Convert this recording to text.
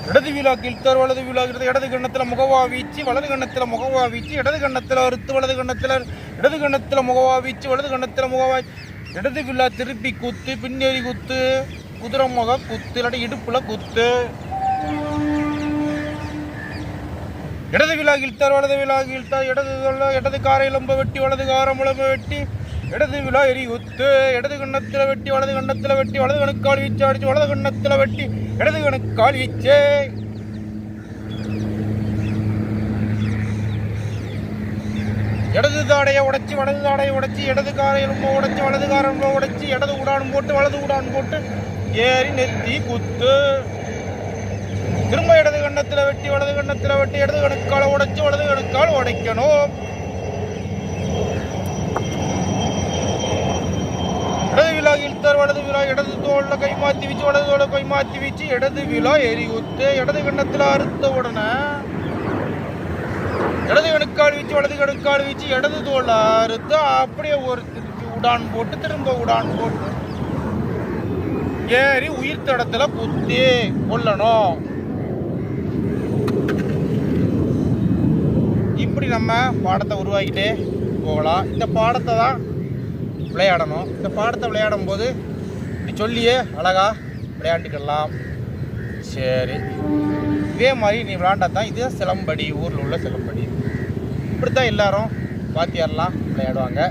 இடது விழா கீழ்த்தார் வலது விழா இடது கண்ணத்தில் முகவா வீச்சு வலது கண்ணத்தில் முகவா வீச்சு இடது கண்ணத்தில் அறுத்து வலது கண்ணத்தில் இடது கண்ணத்தில் முகவா வீச்சு வலது கண்ணத்தில் முகவா இடது விழா திருப்பி குத்து பின்னேறி குத்து குதிரை முக குத்து இல்லாட்டி இடுப்புல குத்து. இடது விழா கீழ்த்தார் வலது விழா கீழ்த்தார் இடது காரை லம்ப வெட்டி வலது காரம் முழம்ப வெட்டி இடது விழா எரி குத்து இடது கண்ணத்தில் வெட்டி வலது கண்ணத்தில் வெட்டி வலது கணுக்கால் வீச்சு அடிச்சு வலது கண்ணத்தில் வெட்டி இடது கணுக்கால் வீச்சு. இடது தாடையை உடைச்சி வலது தாடையை உடைச்சி இடது காரை எலும்ப உடைச்சி வலது காரம் உடைச்சி இடது உடான் போட்டு வலது உடான் போட்டு ஏறி நெத்தி குத்து. திரும்ப இடது கண்ணத்தில் வெட்டி வலது கண்ணத்தில் வெட்டி இடது கணுக்கால உடைச்சி வலது கணுக்கால் உடைக்கணும். இடது விழா இழுத்தார் வலது விழா இடது தோல்ல கை மாற்றி வீச்சு வலது தோலை கை மாற்றி வீச்சு இடது விழா எரி குத்து. இடது கண்ணத்தில் அறுத்த உடனே இடது கணுக்கால் வீச்சு வலது கணுக்கால் வீச்சு இடது தோல் அறுத்து அப்படியே ஒரு திருப்பி உடான் போட்டு திரும்ப உடான் போட்டு ஏறி உயிர் தடத்துல குத்தி கொல்லணும். இப்படி நம்ம பாடத்தை உருவாக்கிட்டே போகலாம். இந்த பாடத்தை தான் விளையாடணும். இந்த பாடத்தை விளையாடும் போது இப்படி சொல்லியே அழகா விளையாண்டுக்கலாம். சரி, இதே மாதிரி நீ விளையாண்டா தான் இது சிலம்படி, ஊரில் உள்ள சிலம்படி. இப்படித்தான் எல்லாரும் வாத்தியாரெலாம் விளையாடுவாங்க.